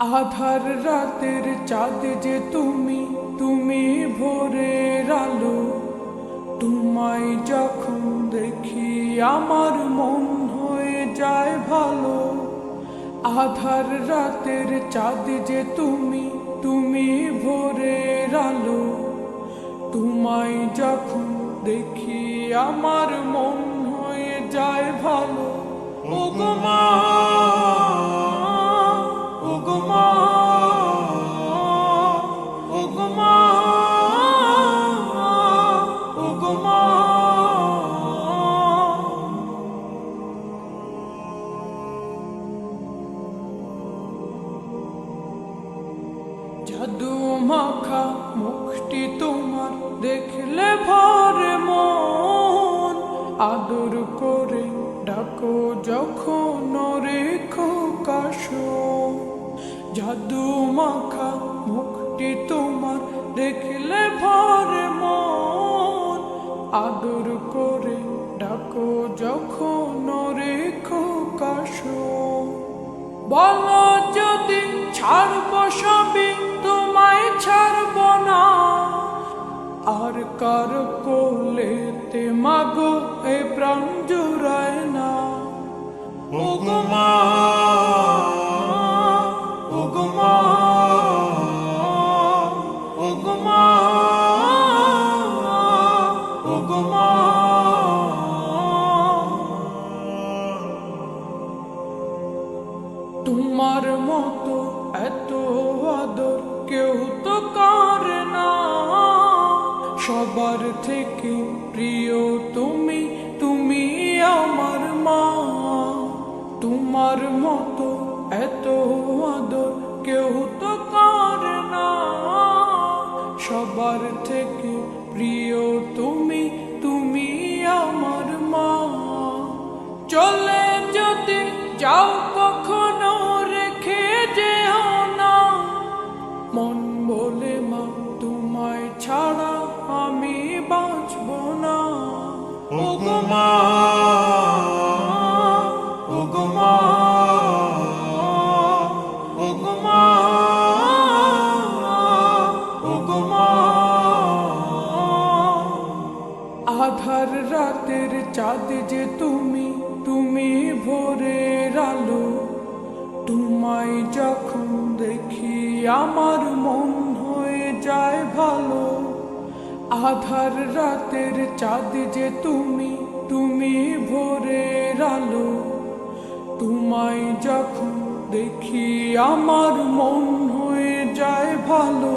আধার রাতের চাঁদ যে তুমি, তুমি ভোরের আলো। তোমায় যখন দেখি আমার মন হয়ে যায় ভালো। আধার রাতের চাঁদ যে তুমি, তুমি ভোরের আলো। তোমায় যখন দেখি আমার মন হয়ে যায় ভালো। ওগো মা, ওগো মা, ওগো মা, ওগো মা। জাদু মাখা মুখটি তোমার দেখলে ভরে মন। আদর করে ডাকো যখন রেখো কাশো। জাদু মাখা মুখটি তোমার দেখলে ভরে মন। আদর করে ডাকো যখন রেখো কাশো। বলো যদি ছাড়ব সবই, তোমায় ছাড়ব না। আর কার কোলেতে মাগো এ প্রাণ জুড়ায় না। ওগো মা, ওগো মা, ওগো মা, ওগো মা। তোমার মতো এত আদর কেউ তো করে না। সবার থেকে প্রিয় তুমি, তুমি আমার মা। তোমার মতো এত আদর কেউ তো করে না। সবার থেকে প্রিয় তুমি, তুমি আমার মা। চলে যদি যাও কখনো রেখে যেও না। মন বলে মা তোমায় ছাড়া আমি বাঁচব না। ওগো মা, ওগো মা, ওগো মা, ওগো মা। আধার রাতের চাঁদ যে তুমি, তুমি ভোরের আলো। তোমায় যখন দেখি আমার মন হয়ে যায় ভালো। আধার রাতের চাঁদ যে তুমি, তুমি ভোরের আলো। তোমায় যখন দেখি আমার মন হয়ে যায় ভালো।